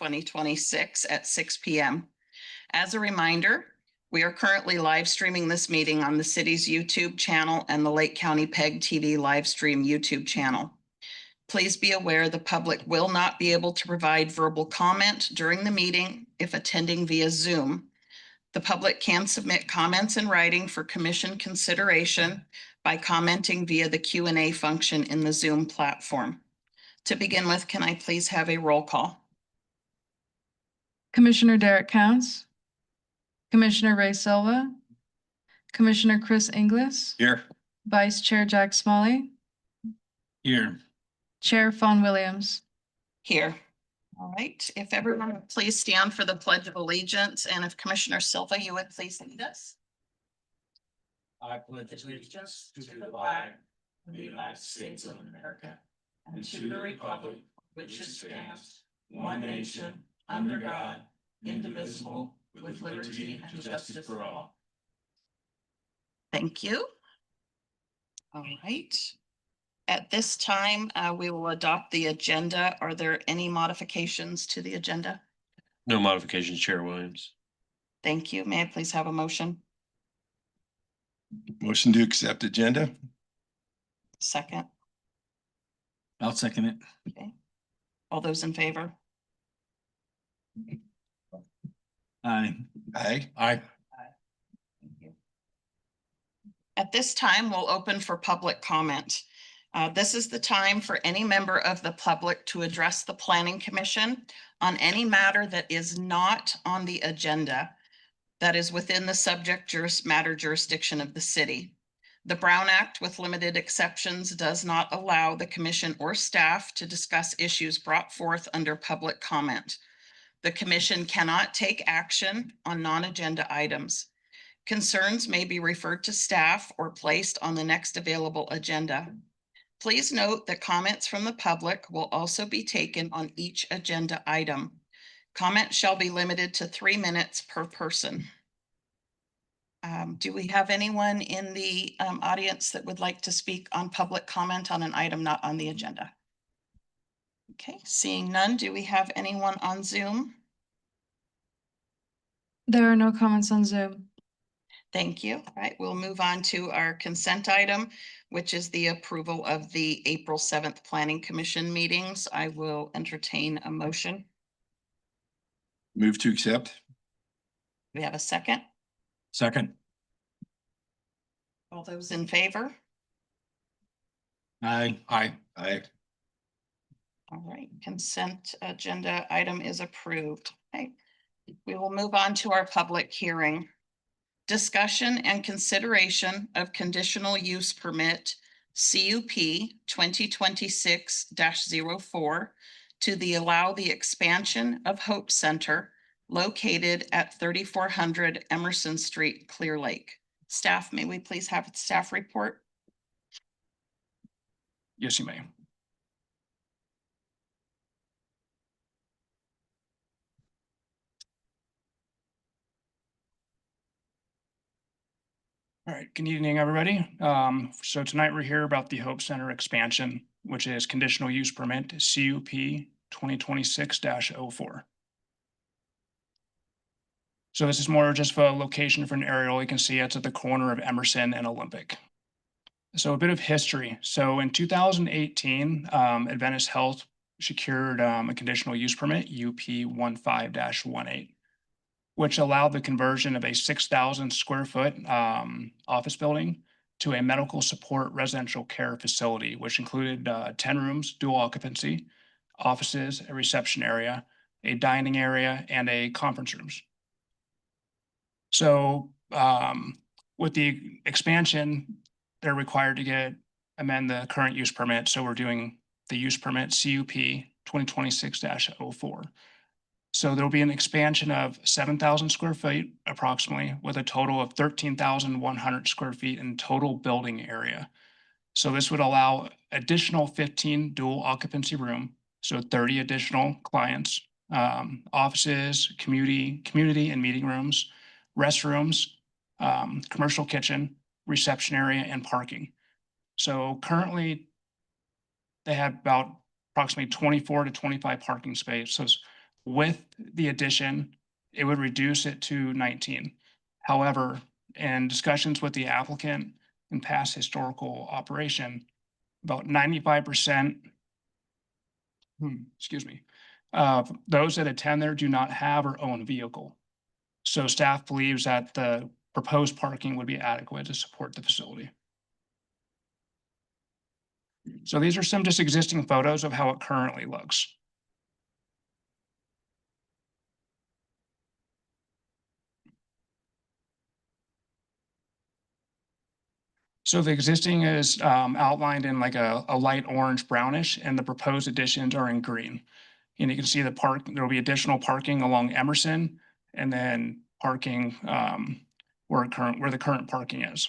2026 at 6 p.m. As a reminder, we are currently live streaming this meeting on the city's YouTube channel and the Lake County PEG TV live stream YouTube channel. Please be aware the public will not be able to provide verbal comment during the meeting if attending via Zoom. The public can submit comments in writing for commission consideration by commenting via the Q&A function in the Zoom platform. To begin with, can I please have a roll call? Commissioner Derek Counts, Commissioner Ray Silva, Commissioner Chris Inglis, Here. Vice Chair Jack Smalley, Here. Chair Fawn Williams. Here. All right, if everyone would please stand for the Pledge of Allegiance, and if Commissioner Silva, you would please lead us. I pledge allegiance to the flag of the United States of America and to the republic which stands one nation under God, indivisible, with liberty and justice for all. Thank you. All right. At this time, we will adopt the agenda. Are there any modifications to the agenda? No modifications, Chair Williams. Thank you. May I please have a motion? Motion to accept agenda. Second. I'll second it. Okay. All those in favor? Aye. Aye. Aye. Thank you. At this time, we'll open for public comment. This is the time for any member of the public to address the Planning Commission on any matter that is not on the agenda that is within the subject matter jurisdiction of the city. The Brown Act, with limited exceptions, does not allow the commission or staff to discuss issues brought forth under public comment. The commission cannot take action on non-agenda items. Concerns may be referred to staff or placed on the next available agenda. Please note that comments from the public will also be taken on each agenda item. Comment shall be limited to 3 minutes per person. Do we have anyone in the audience that would like to speak on public comment on an item not on the agenda? Okay, seeing none, do we have anyone on Zoom? There are no comments on Zoom. Thank you. All right, we'll move on to our consent item, which is the approval of the April 7th Planning Commission meetings. I will entertain a motion. Move to accept. We have a second. Second. All those in favor? Aye. Aye. Aye. All right, consent agenda item is approved. Okay, we will move on to our public hearing. Discussion and consideration of conditional use permit CUP 2026-04 to allow the expansion of Hope Center located at 3400 Emerson Street, Clearlake. Staff, may we please have a staff report? Yes, you may. All right, good evening, everybody. So tonight we're here about the Hope Center expansion, which is conditional use permit CUP 2026-04. So this is more just a location for an aerial. You can see it's at the corner of Emerson and Olympic. So a bit of history. So in 2018, Adventist Health secured a conditional use permit, UP 15-18. Which allowed the conversion of a 6,000 square foot office building to a medical support residential care facility, which included 10 rooms, dual occupancy, offices, a reception area, a dining area, and a conference rooms. So with the expansion, they're required to amend the current use permit. So we're doing the use permit CUP 2026-04. So there'll be an expansion of 7,000 square feet approximately, with a total of 13,100 square feet in total building area. So this would allow additional 15 dual occupancy room, so 30 additional clients, offices, community and meeting rooms, restrooms, commercial kitchen, reception area, and parking. So currently they have about approximately 24 to 25 parking spaces. With the addition, it would reduce it to 19. However, in discussions with the applicant and past historical operation, about 95%, excuse me, of those that attend there do not have or own a vehicle. So staff believes that the proposed parking would be adequate to support the facility. So these are some just existing photos of how it currently looks. So the existing is outlined in like a light orange brownish, and the proposed additions are in green. And you can see the park, there will be additional parking along Emerson, and then parking where the current parking is.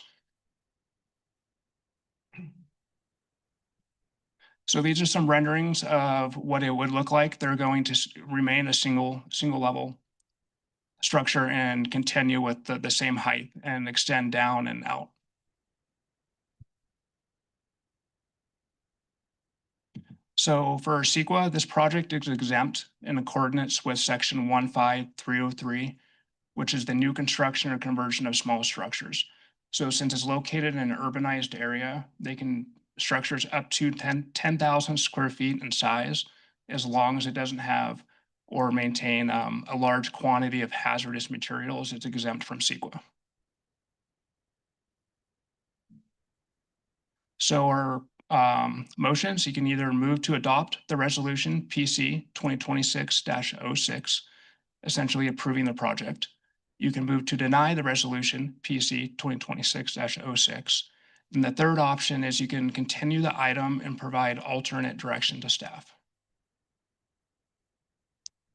So these are some renderings of what it would look like. They're going to remain a single level structure and continue with the same height and extend down and out. So for CEQA, this project is exempt in accordance with section 15303, which is the new construction or conversion of small structures. So since it's located in an urbanized area, structures up to 10,000 square feet in size, as long as it doesn't have or maintain a large quantity of hazardous materials, it's exempt from CEQA. So our motions, you can either move to adopt the resolution PC 2026-06, essentially approving the project. You can move to deny the resolution PC 2026-06. And the third option is you can continue the item and provide alternate direction to staff.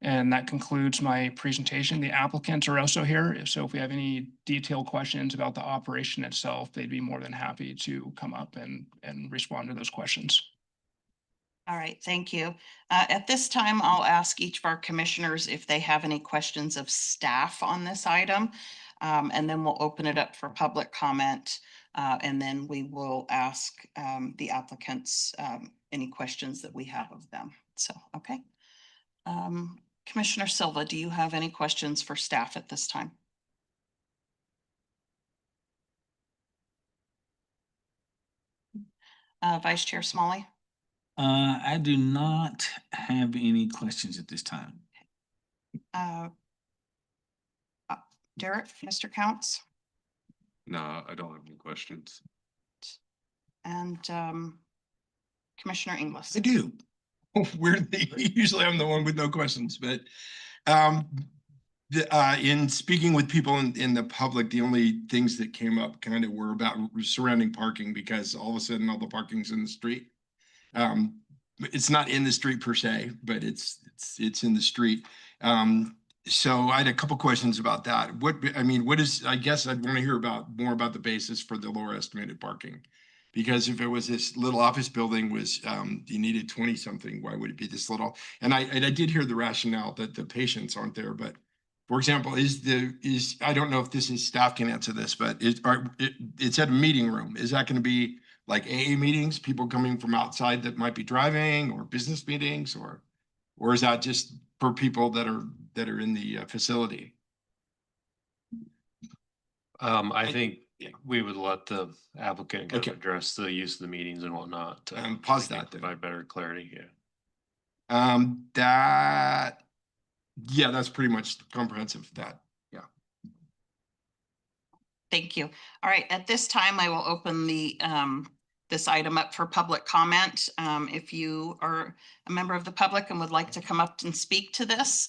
And that concludes my presentation. The applicants are also here. So if we have any detailed questions about the operation itself, they'd be more than happy to come up and respond to those questions. All right, thank you. At this time, I'll ask each of our commissioners if they have any questions of staff on this item. And then we'll open it up for public comment. And then we will ask the applicants any questions that we have of them. So, okay. Commissioner Silva, do you have any questions for staff at this time? Vice Chair Smalley? I do not have any questions at this time. Derek, Mr. Counts? No, I don't have any questions. And Commissioner Inglis? I do. Weirdly, usually I'm the one with no questions, but in speaking with people in the public, the only things that came up kind of were about surrounding parking, because all of a sudden all the parking's in the street. It's not in the street per se, but it's in the street. So I had a couple questions about that. I guess I'd want to hear more about the basis for the lower estimated parking. Because if it was this little office building you needed 20 something, why would it be this little? And I did hear the rationale that the patients aren't there, but for example, I don't know if staff can answer this, but it's at a meeting room. Is that going to be like AA meetings, people coming from outside that might be driving, or business meetings, or is that just for people that are in the facility? I think we would let the applicant kind Okay. of address the use of the meetings and whatnot. Pause we can that then. provide better clarity, yeah. That's pretty much comprehensive. Thank you. All right, at this time, I will open this item up for public comment. If you are a member of the public and would like to come up and speak to this,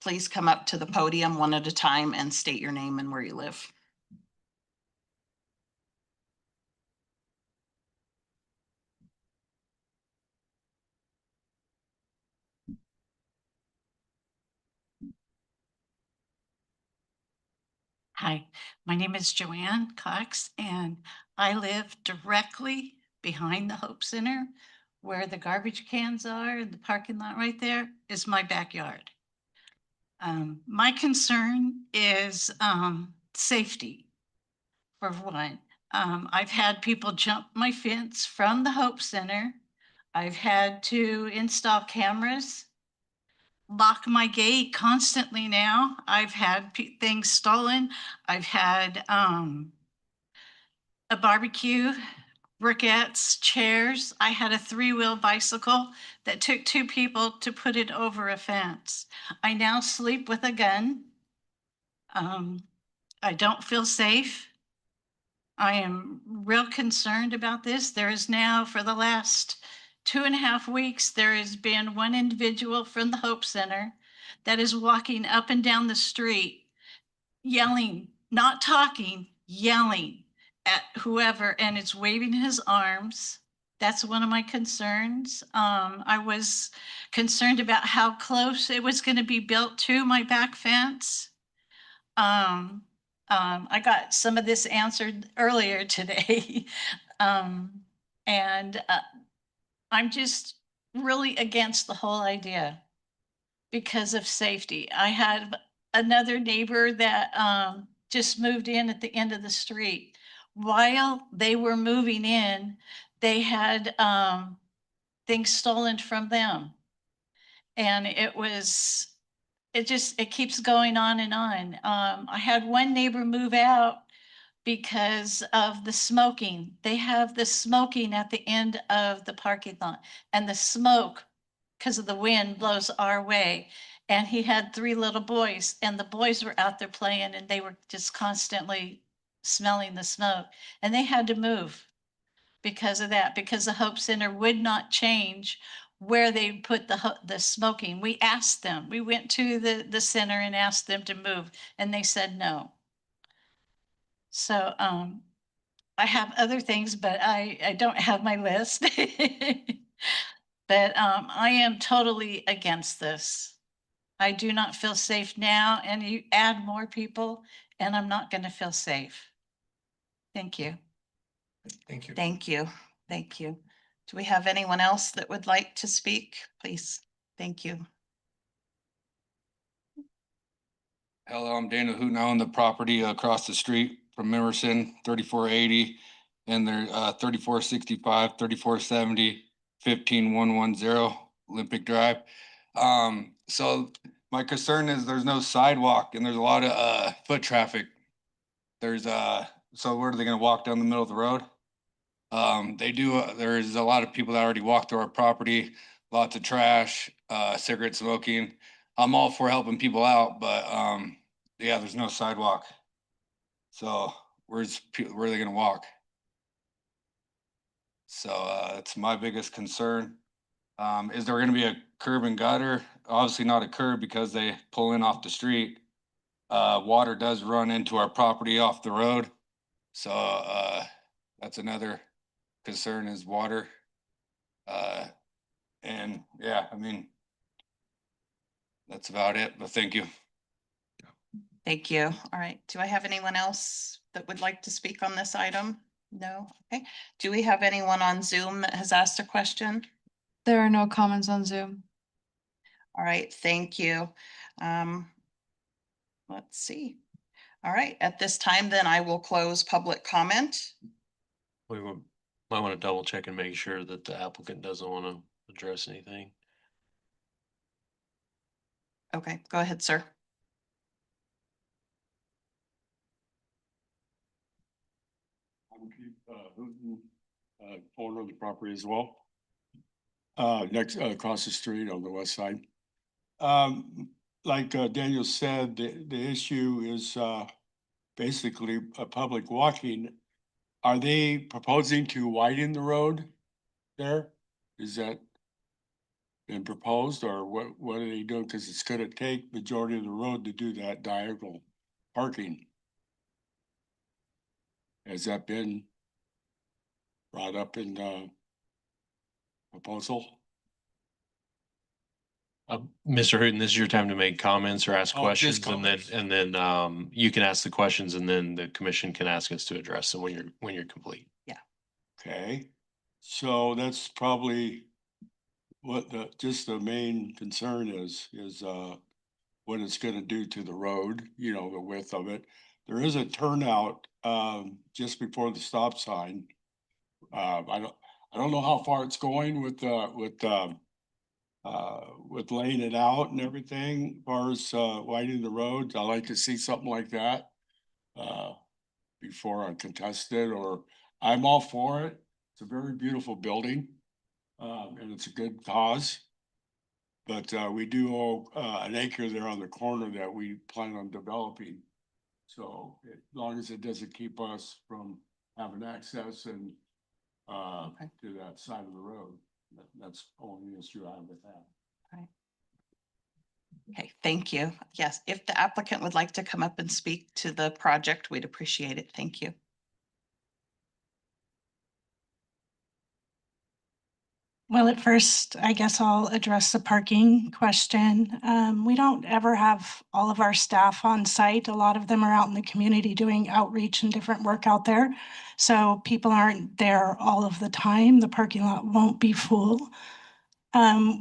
please come up to the podium one at a time and state your name and where you live. Hi, my name is Joanne Cox, and I live directly behind the Hope Center, where the garbage cans are, and the parking lot right there is my backyard. My concern is safety, for one. I've had people jump my fence from the Hope Center. I've had to install cameras lock my gate constantly now. I've had things stolen. I've had a barbecue, briquettes, chairs. I had a 3-wheel bicycle that took 2 people to put it over a fence. I now sleep with a gun. I don't feel safe. I am real concerned about this. There is now, for the last 2.5 weeks, there has been one individual from the Hope Center that is walking up and down the street, yelling, not talking, yelling at whoever, and it's waving his arms. That's one of my concerns. I was concerned about how close it was going to be built to my back fence. I got some of this answered earlier today. And I'm just really against the whole idea because of safety. I had another neighbor that just moved in at the end of the street. While they were moving in, they had things stolen from them. And it keeps going on and on. I had one neighbor move out because of the smoking. They have the smoking at the end of the parking lot, and the smoke, because of the wind, blows our way. And he had 3 little boys, and the boys were out there playing, and they were just constantly smelling the smoke, and they had to move because of that, because the Hope Center would not change where they put the smoking. We asked them, we went to the center and asked them to move, and they said no. So I have other things, but I don't have my list. But I am totally against this. I do not feel safe now, and you add more people, and I'm not going to feel safe. Thank you. Thank you. Thank you. Thank you. Do we have anyone else that would like to speak? Please. Thank you. Hello, I'm Daniel Hooten. I own the property across the street from Emerson, 3480, and they're 3465, 3470, 15110 Olympic Drive. So my concern is there's no sidewalk and there's a lot of foot traffic. So where are they gonna walk down the middle of the road? There's a lot of people that already walk through our property, lots of trash, cigarette smoking. I'm all for helping people out, but yeah, there's no sidewalk. So where are they gonna walk? So that's my biggest concern. Is there gonna be a curb and gutter? Obviously not a curb because they pull in off the street. Water does run into our property off the road. So that's another concern is water. And yeah, I mean, that's about it, but thank you. Thank you. All right. Do I have anyone else that would like to speak on this item? No? Okay. Do we have anyone on Zoom that has asked a question? There are no comments on Zoom. All right, thank you. Let's see. All right, at this time, then I will close public comment. Might want to double check and make sure that the applicant doesn't want to address anything. Okay, go ahead, sir. I'm Keith Hooten, owner of the property as well. Next, across the street on the west side. Like Daniel said, the issue is basically a public walking. Are they proposing to widen the road there? Is that been proposed, or what are they doing? Because it's gonna take majority of the road to do that diagonal parking. Has that been brought up in proposal? Mr. Hooten, this is your time to make comments or ask Oh, just questions, and then you can ask the questions, and then the commission can ask us to address them when you're complete. Okay, so that's probably what just the main concern is what it's gonna do to the road, you know, the width of it. There is a turnout, just before the stop sign. I don't know how far it's going with with laying it out and everything, as far as, widening the roads, I like to see something like that. Before I contest it, or I'm all for it. It's a very beautiful building. And it's a good cause. But, we do owe, an acre there on the corner that we plan on developing. So as long as it doesn't keep us from having access and, to that side of the road, that's the only issue I have with that. Okay, thank you. Yes, if the applicant would like to come up and speak to the project, we'd appreciate it. Thank you. Well, at first, I guess I'll address the parking question. We don't ever have all of our staff on site. A lot of them are out in the community doing outreach and different work out there. So people aren't there all of the time. The parking lot won't be full.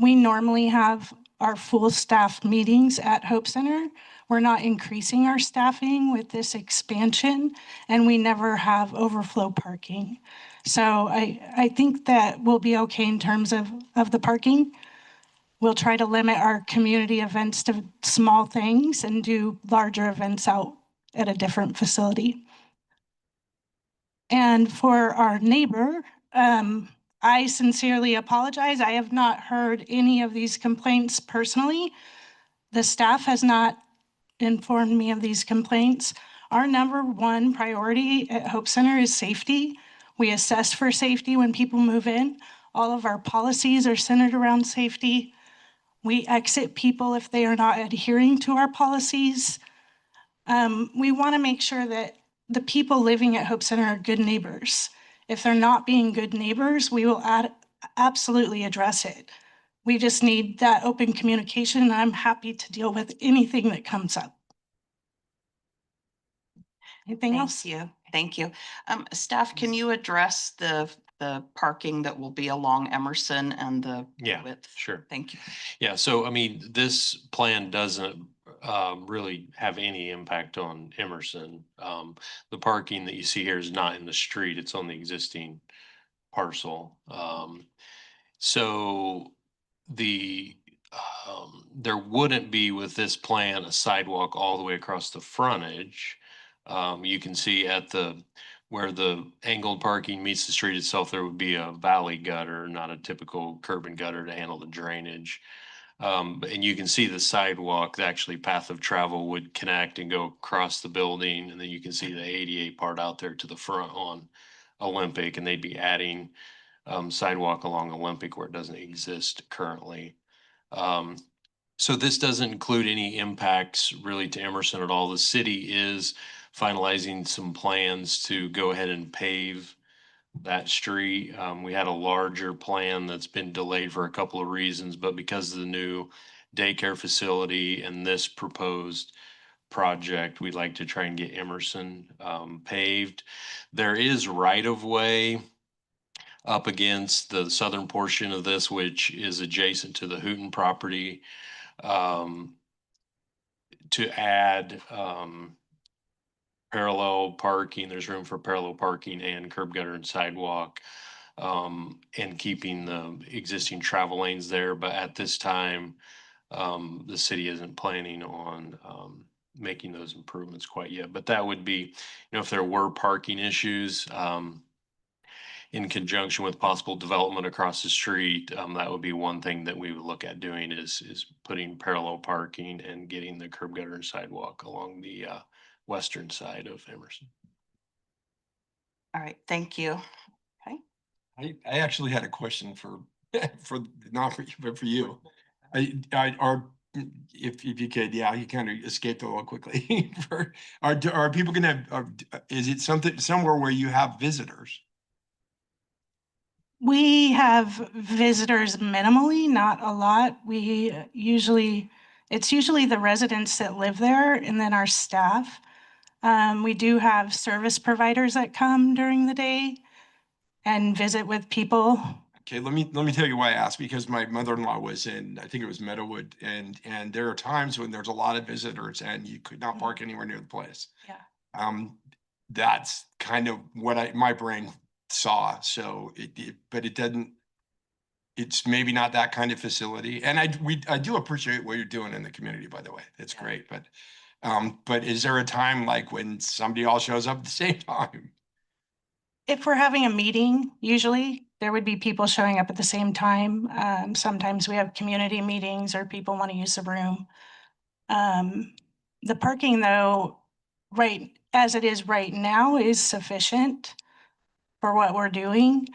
We normally have our full staff meetings at Hope Center. We're not increasing our staffing with this expansion, and we never have overflow parking. So I think that we'll be okay in terms of the parking. We'll try to limit our community events to small things and do larger events out at a different facility. And for our neighbor, I sincerely apologize. I have not heard any of these complaints personally. The staff has not informed me of these complaints. Our number one priority at Hope Center is safety. We assess for safety when people move in. All of our policies are centered around safety. We exit people if they are not adhering to our policies. We want to make sure that the people living at Hope Center are good neighbors. If they're not being good neighbors, we will absolutely address it. We just need that open communication, and I'm happy to deal with anything that comes up. Anything else? Thank you. Thank you. Staff, can you address the parking that will be along Emerson and the Yeah, width? sure. Thank you. Yeah, so I mean, this plan doesn't really have any impact on Emerson. The parking that you see here is not in the street, it's on the existing parcel. So the there wouldn't be with this plan a sidewalk all the way across the frontage. You can see at where the angled parking meets the street itself, there would be a valley gutter, not a typical curb and gutter to handle the drainage. And you can see the sidewalk, actually path of travel would connect and go across the building. And then you can see the ADA part out there to the front on Olympic, and they'd be adding sidewalk along Olympic where it doesn't exist currently. So this doesn't include any impacts really to Emerson at all. The city is finalizing some plans to go ahead and pave that street. We had a larger plan that's been delayed for a couple of reasons, but because of the new daycare facility and this proposed project, we'd like to try and get Emerson paved. There is right of way up against the southern portion of this, which is adjacent to the Hooten property, to add parallel parking. There's room for parallel parking and curb gutter and sidewalk, and keeping the existing travel lanes there. But at this time, the city isn't planning on making those improvements quite yet. But that would be, if there were parking issues, in conjunction with possible development across the street, that would be one thing that we would look at doing is putting parallel parking and getting the curb gutter and sidewalk along the western side of Emerson. All right, thank you. I actually had a question for, not for you, but for you. If you could, yeah, you kind of escaped a little quickly. Are people gonna, is it somewhere where you have visitors? We have visitors minimally, not a lot. It's usually the residents that live there and then our staff. We do have service providers that come during the day and visit with people. Okay, let me tell you why I asked, because my mother-in-law was in, I think it was Meadowood, and there are times when there's a lot of visitors and you could not park anywhere near the place. Yeah. That's kind of what my brain saw. So but it didn't, it's maybe not that kind of facility. And I do appreciate what you're doing in the community, by the way. It's great. But is there a time like when somebody all shows up at the same time? If we're having a meeting, usually there would be people showing up at the same time. Sometimes we have community meetings or people want to use the room. The parking though, right, as it is right now is sufficient for what we're doing.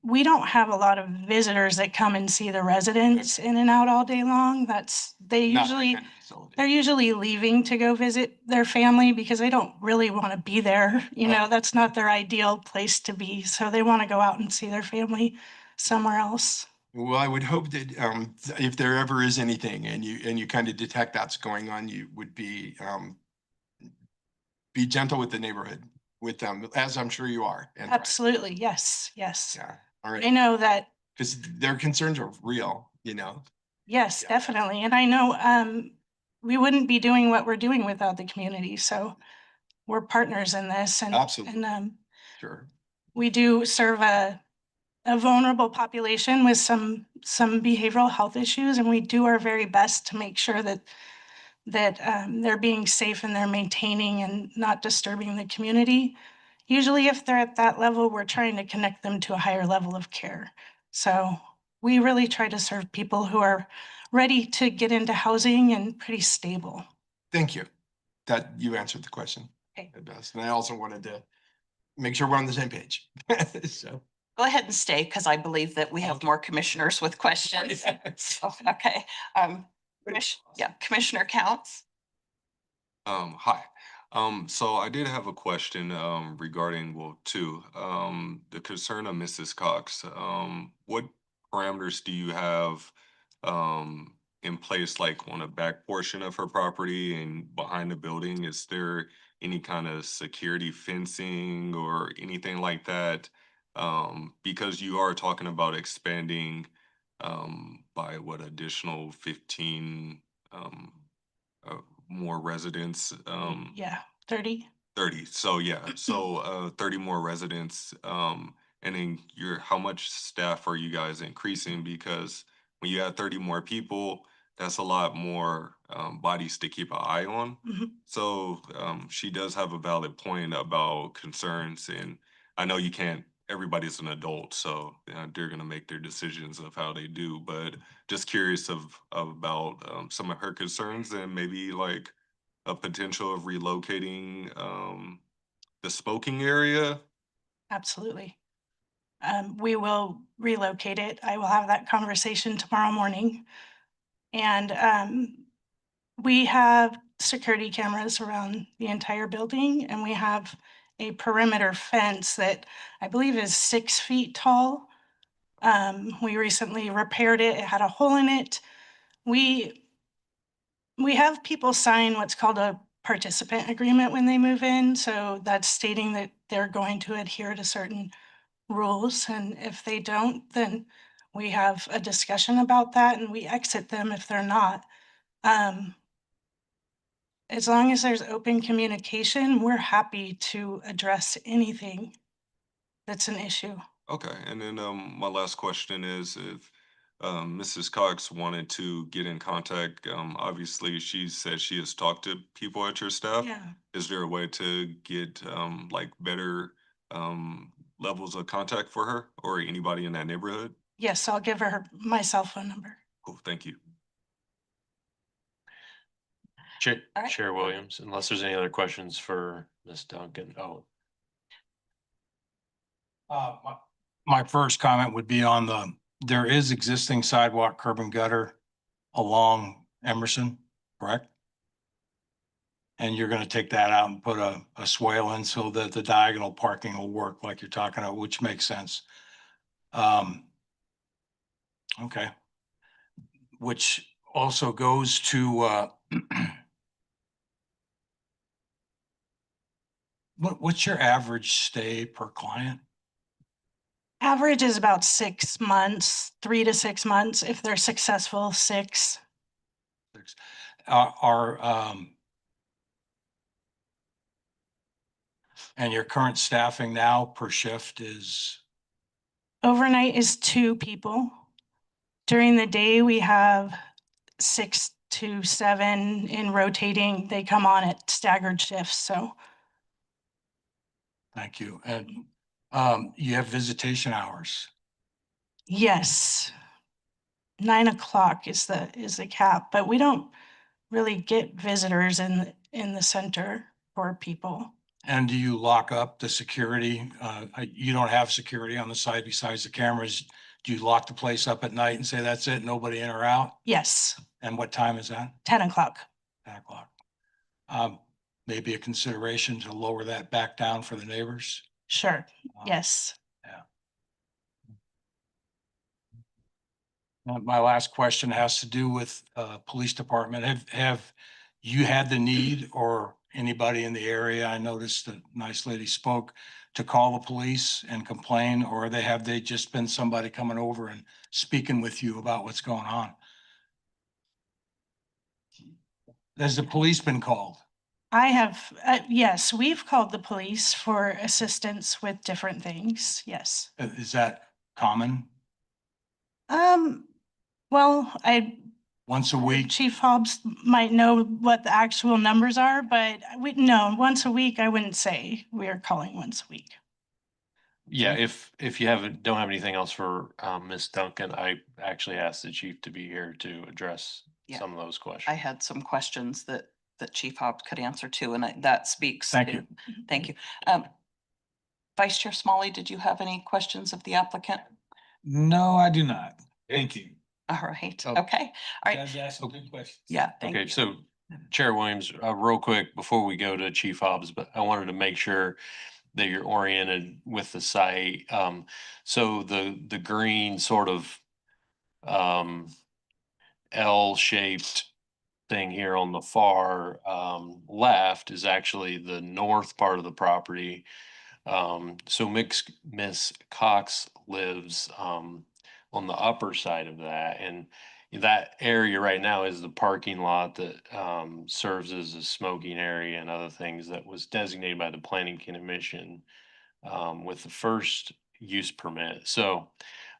We don't have a lot of visitors that come and see the residents in and out all day long. Not that Usually, kind of facility. they're usually leaving to go visit their family because they don't really want to be there. That's not their ideal place to be. So they want to go out and see their family somewhere else. Well, I would hope that if there ever is anything and you kind of detect that's going on, you would be gentle with the neighborhood, with them, as I'm sure you are. And Absolutely. Yes. Yes. yeah. All right. I know that. Because their concerns are real, Yes, Yeah. definitely. And I know we wouldn't be doing what we're doing without the community. So we're partners in this Absolutely. and Sure. we do serve a vulnerable population with some behavioral health issues, and we do our very best to make sure that they're being safe and they're maintaining and not disturbing the community. Usually if they're at that level, we're trying to connect them to a higher level of care. So we really try to serve people who are ready to get into housing and pretty stable. Thank you. That you answered the question. Okay. At best. And I also wanted to make sure we're on the same page. So. Go ahead and stay because I believe that we have more commissioners with questions. So, okay. Commissioner Counts. Hi. So I did have a question, regarding, well, the concern of Mrs. Cox. What parameters do you have, in place, like on the back portion of her property and behind the building? Is there any kind of security fencing or anything like that? Because you are talking about expanding, by what, additional 15, uh, more residents, Yeah, 30. 30. So yeah, so 30 more residents. And then how much staff are you guys increasing? Because when you add 30 more people, that's a lot more bodies to keep an eye on. Mhm. So she does have a valid point about concerns, and I know you can't. Everybody's an adult, so they're gonna make their decisions of how they do. But just curious about some of her concerns and maybe like a potential of relocating the smoking area. Absolutely. We will relocate it. I will have that conversation tomorrow morning. And we have security cameras around the entire building, and we have a perimeter fence that I believe is 6 feet tall. We recently repaired it. It had a hole in it. We have people sign what's called a participant agreement when they move in. So that's stating that they're going to adhere to certain rules. And if they don't, then we have a discussion about that and we exit them if they're not. As long as there's open communication, we're happy to address anything that's an issue. Okay, and then my last question is if Mrs. Cox wanted to get in contact, obviously she said she has talked to people at your staff. Yeah. Is there a way to get like better levels of contact for her or anybody in that neighborhood? Yes, I'll give her my cell phone number. Cool, thank you. All right. Chair Williams, unless there's any other questions for Ms. Duncan. Oh, My first comment would be on there is existing sidewalk, curb and gutter along Emerson, correct? And you're gonna take that out and put a swale in so that the diagonal parking will work like you're talking about, which makes sense. Okay. Which also goes to, what's your average stay per client? Average is about 6 months, 3 to 6 months. If they're successful, 6. And your current staffing now per shift is? Overnight is 2 people. During the day, we have 6 to 7 in rotating. They come on at staggered shifts, so Thank you. And you have visitation hours. yes. 9 o'clock is the cap, but we don't really get visitors in the center for people. And do you lock up the security? You don't have security on the side besides the cameras. Do you lock the place up at night and say, that's it, nobody in or out? Yes, And what time is that? 10 o'clock. 10 o'clock. Maybe a consideration to lower that back down for the neighbors? Sure, yes. My last question has to do with police department. Have you had the need or anybody in the area? I noticed the nice lady spoke to call the police and complain, or have they just been somebody coming over and speaking with you about what's going on? Has the police been called? I have, yes, we've called the police for assistance with different things, yes. Is that common? Well, Once a week? Chief Hobbs might know what the actual numbers are, but no, once a week, I wouldn't say we are calling once a week. Yeah, if you don't have anything else for Ms. Duncan, I actually asked the chief to be here to address Yeah. some of those questions. I had some questions that Chief Hobbs could answer too, and that speaks. Thank to- you. Thank you. Vice Chair Smalley, did you have any questions of the applicant? No, I do not. Thank you. All right, Oh. okay, all right, Guys asked some good questions. yeah, thank you. Okay, so Chair Williams, real quick before we go to Chief Hobbs, but I wanted to make sure that you're oriented with the site. So the green sort of L-shaped thing here on the far left is actually the north part of the property. So Miss Cox lives on the upper side of that, and that area right now is the parking lot that serves as a smoking area and other things that was designated by the Planning Commission with the first use permit. So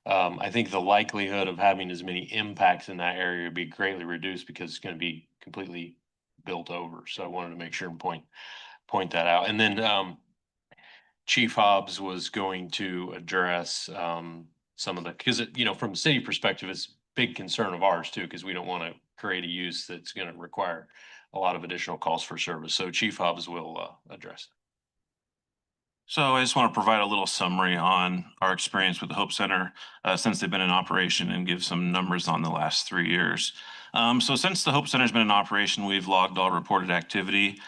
I think the likelihood of having as many impacts in that area would be greatly reduced because it's going to be completely built over. So I wanted to make sure and point that out. And then Chief Hobbs was going to address some of the, because from a city perspective, it's a big concern of ours too, because we don't want to create a use that's going to require a lot of additional calls for service. So Chief Hobbs will address. So I just want to provide a little summary on our experience with the Hope Center since they've been in operation and give some numbers on the last 3 years. So since the Hope Center's been in operation, we've logged all reported activity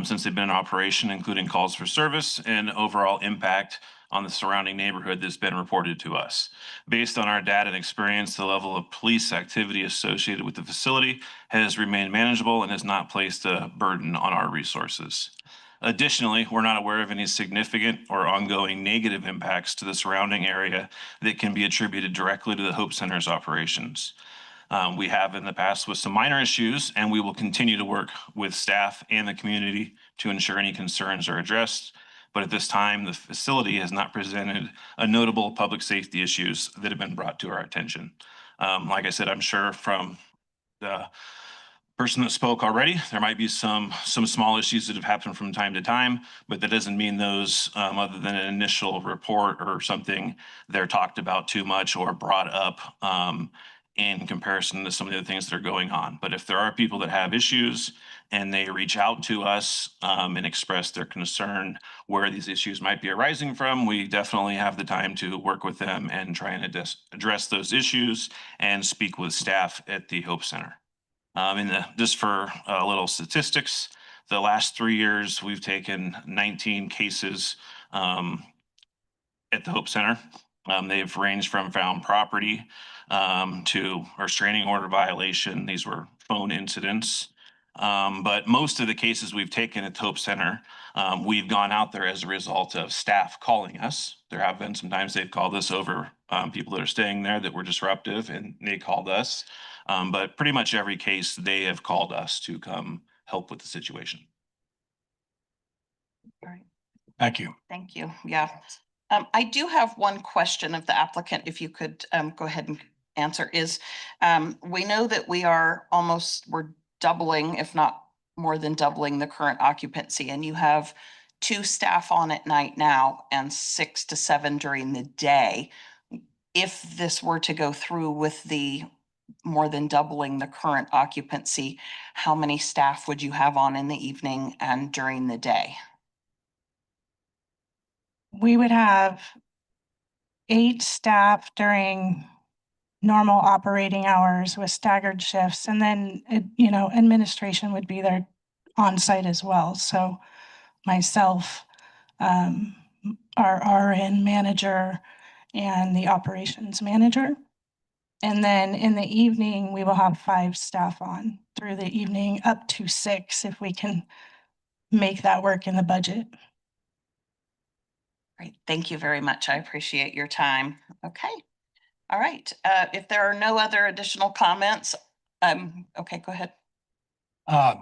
since they've been in operation, including calls for service and overall impact on the surrounding neighborhood that's been reported to us. Based on our data and experience, the level of police activity associated with the facility has remained manageable and has not placed a burden on our resources. Additionally, we're not aware of any significant or ongoing negative impacts to the surrounding area that can be attributed directly to the Hope Center's operations. We have in the past with some minor issues, and we will continue to work with staff and the community to ensure any concerns are addressed. But at this time, the facility has not presented a notable public safety issues that have been brought to our attention. Like I said, I'm sure from the person that spoke already, there might be some small issues that have happened from time to time, but that doesn't mean those, other than an initial report or something, they're talked about too much or brought up in comparison to some of the other things that are going on. But if there are people that have issues and they reach out to us and express their concern where these issues might be arising from, we definitely have the time to work with them and try and address those issues and speak with staff at the Hope Center. Just for a little statistics, the last 3 years, we've taken 19 cases at the Hope Center. They've ranged from found property to a restraining order violation. These were phone incidents. But most of the cases we've taken at the Hope Center, we've gone out there as a result of staff calling us. There have been sometimes they've called us over people that are staying there that were disruptive and they called us. But pretty much every case they have called us to come help with the situation. All right, Thank you. thank you, yeah. I do have one question of the applicant, if you could go ahead and answer is, we know that we're doubling, if not more than doubling the current occupancy, and you have 2 staff on at night now and 6 to 7 during the day. If this were to go through with the more than doubling the current occupancy, how many staff would you have on in the evening and during the day? We would have 8 staff during normal operating hours with staggered shifts, and then, administration would be there on site as well. So myself, our RN manager, and the operations manager. And then in the evening, we will have 5 staff on through the evening, up to 6 if we can make that work in the budget. Great, thank you very much. I appreciate your time. Okay. All right, if there are no other additional comments, okay, go ahead.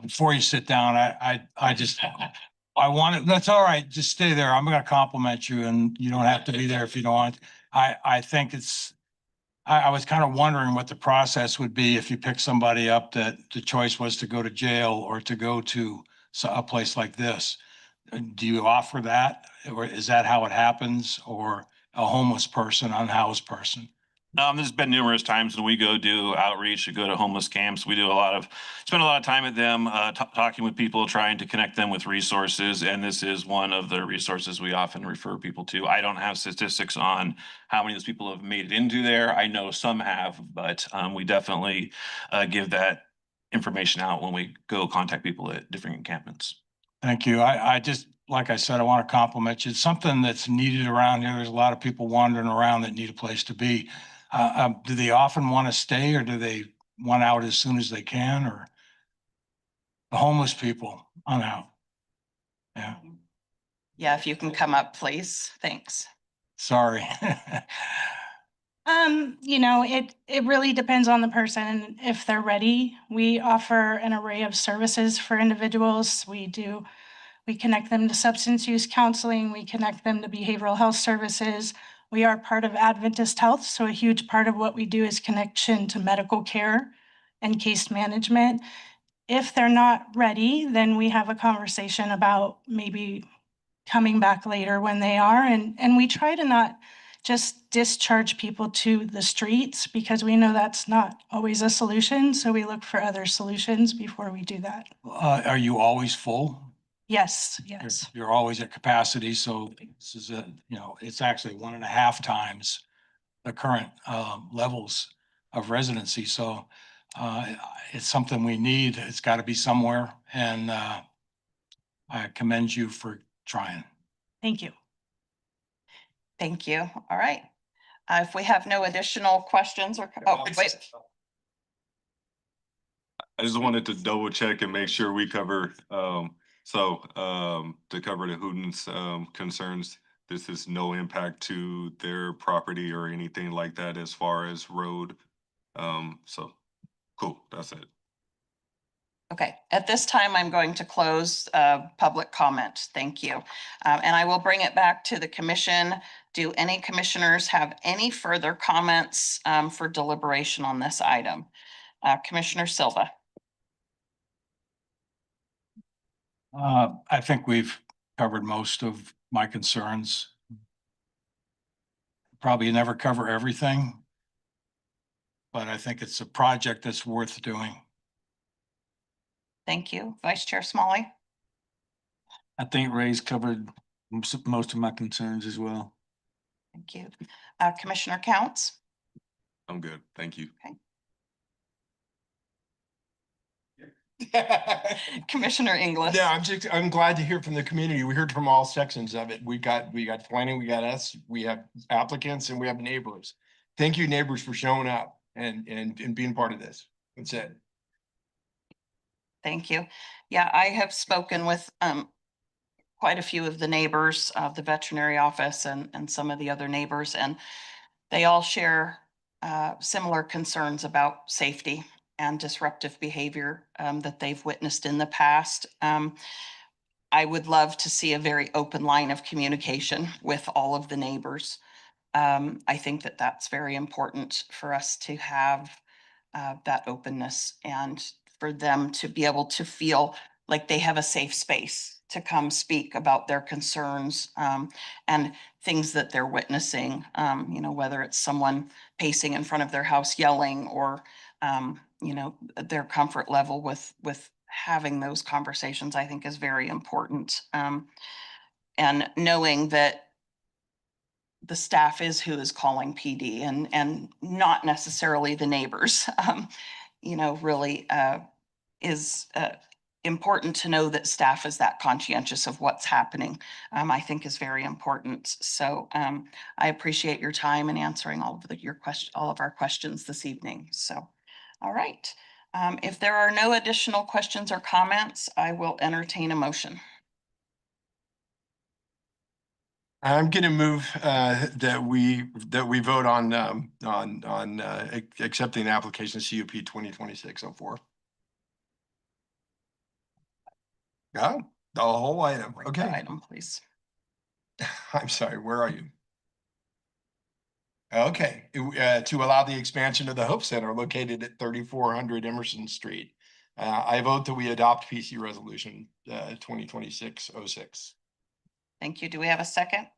Before you sit down, I want to, that's all right. Just stay there. I'm going to compliment you and you don't have to be there if you don't want. I think I was kind of wondering what the process would be if you pick somebody up that the choice was to go to jail or to go to a place like this. Do you offer that, or is that how it happens, or a homeless person, unhoused person? There's been numerous times when we go do outreach, we go to homeless camps. We do spend a lot of time at them, talking with people, trying to connect them with resources. And this is one of the resources we often refer people to. I don't have statistics on how many of those people have made it into there. I know some have, but we definitely give that information out when we go contact people at different encampments. Thank you. I just, like I said, I want to compliment you. It's something that's needed around here. There's a lot of people wandering around that need a place to be. Do they often want to stay, or do they want out as soon as they can, or the homeless people on out? Yeah, Yeah, if you can come up, please. Thanks. sorry. It really depends on the person and if they're ready. We offer an array of services for individuals. We connect them to substance use counseling. We connect them to behavioral health services. We are part of Adventist Health, so a huge part of what we do is connection to medical care and case management. If they're not ready, then we have a conversation about maybe coming back later when they are. And we try to not just discharge people to the streets, because we know that's not always a solution. So we look for other solutions before we do that. Are you always full? Yes, You're- yes. You're always at capacity, so this is it's actually 1.5 times the current levels of residency. So it's something we need. It's got to be somewhere, and I commend you for trying. Thank you. Thank you. All right. If we have no additional questions or, oh, wait. I just wanted to double check and make sure we cover, to cover the Hooten's concerns, this is no impact to their property or anything like that as far as road. So, cool, that's it. Okay, at this time, I'm going to close public comment. Thank you. And I will bring it back to the commission. Do any commissioners have any further comments for deliberation on this item? Commissioner Silva. I think we've covered most of my concerns. Probably never cover everything, but I think it's a project that's worth doing. Thank you. Vice Chair Smalley. I think Ray's covered most of my concerns as well. Thank you. Commissioner Counts. I'm good, thank you. Commissioner Inglis. Yeah, I'm glad to hear from the community. We heard from all sections of it. We got planning, we got us, we have applicants, and we have neighbors. Thank you, neighbors, for showing up and being part of this. That's it. Thank you. Yeah, I have spoken with quite a few of the neighbors of the veterinary office and some of the other neighbors, and they all share similar concerns about safety and disruptive behavior that they've witnessed in the past. I would love to see a very open line of communication with all of the neighbors. I think that that's very important for us to have that openness and for them to be able to feel like they have a safe space to come speak about their concerns and things that they're witnessing, you know, whether it's someone pacing in front of their house yelling or, you know, their comfort level with having those conversations, I think is very important. And knowing that the staff is who is calling PD and not necessarily the neighbors, you know, really is important to know that staff is that conscientious of what's happening, I think is very important. So I appreciate your time and answering all of all of our questions this evening. So, all right. If there are no additional questions or comments, I will entertain a motion. I'm gonna move that we vote on accepting the application CUP 2026-04. Yeah, the whole item. Read the Okay. item, please. I'm sorry, where are you? Okay, to allow the expansion of the Hope Center located at 3400 Emerson Street. I vote that we adopt PC resolution 2026-06. Thank you. Do we have a second?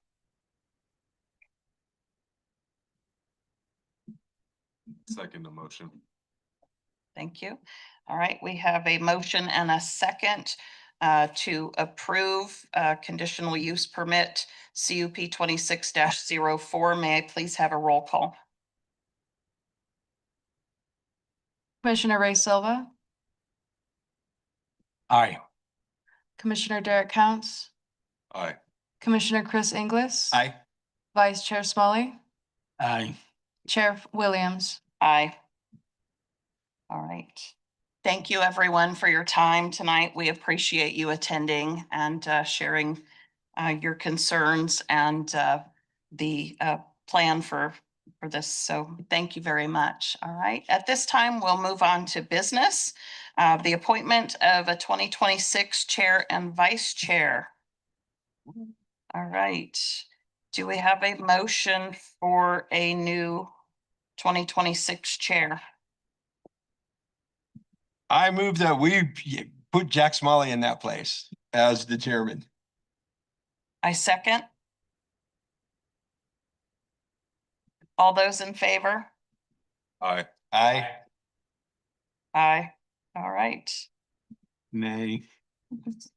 Second the motion. Thank you. All right, we have a motion and a second to approve conditional use permit CUP 26-04. May I please have a roll call? Commissioner Ray Silva, Aye. Commissioner Derek Counts, Aye. Commissioner Chris Inglis. Aye. Vice Chair Smalley, Aye. Chair Williams. Aye. All right. Thank you, everyone, for your time tonight. We appreciate you attending and sharing your concerns and the plan for this. So thank you very much. All right. At this time, we'll move on to business. The appointment of a 2026 chair and vice chair. All right. Do we have a motion for a new 2026 chair? I move that we put Jack Smalley in that place as the chairman. I second. All those in favor? Aye. Aye. Aye. All right. Nay.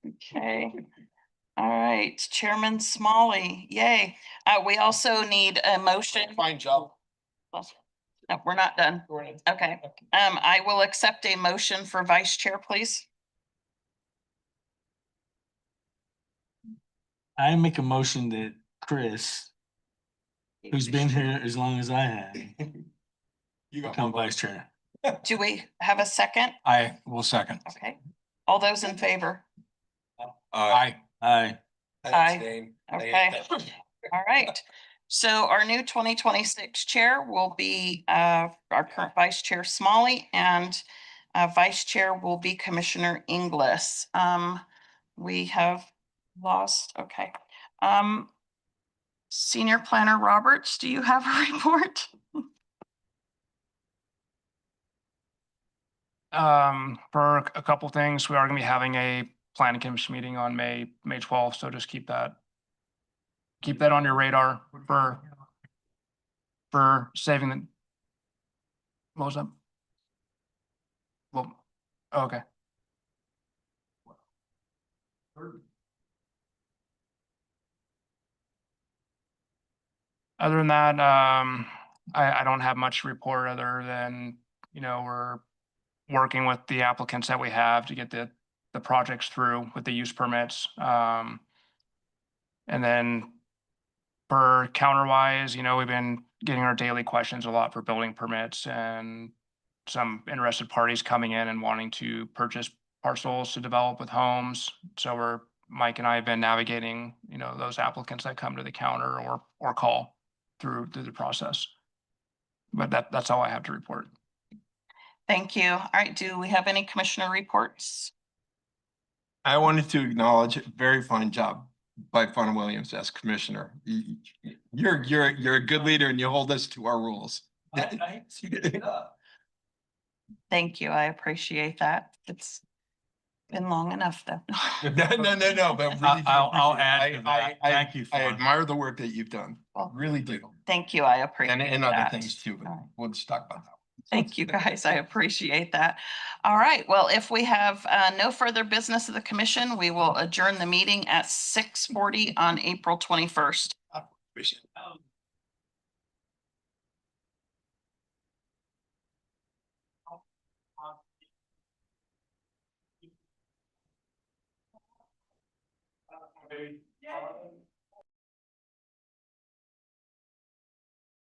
Okay. All right, Chairman Smalley, yay. We also need a motion. Fine job. No, we're not done. Okay. I will accept a motion for vice chair, please. I make a motion that Chris, who's been here as long as I have, You got become vice chair. Do we have a second? I will second. Okay. All those in favor? Aye. Aye. Aye. Okay. All right. So our new 2026 chair will be our current vice chair Smalley and vice chair will be Commissioner Inglis. We have lost, okay. Senior Planner Roberts, do you have a report? For a couple things, we are gonna be having a planning commission meeting on May 12th, so just keep that on your radar for saving the. What was that? Well, okay. Other than that, I don't have much to report other than, you know, we're working with the applicants that we have to get the projects through with the use permits. And then for counterwise, you know, we've been getting our daily questions a lot for building permits and some interested parties coming in and wanting to purchase parcels to develop with homes. So Mike and I have been navigating, you know, those applicants that come to the counter or call through the process. But that's all I have to report. Thank you. All right, do we have any commissioner reports? I wanted to acknowledge, very fine job by Fawn Williams as commissioner. You're a good leader and you hold us to our rules. Thank you. I appreciate that. It's been long enough though. No, but really do I'll appreciate it. add to that. Thank you, I Fawn. admire the work that you've done. Well, Really do. Thank you. I appreciate And other that. things too, but All right. we'll just talk about that. Thank you, guys. I appreciate that. All right. Well, if we have no further business of the commission, we will adjourn the meeting at 6:40 on April 21st. Yeah.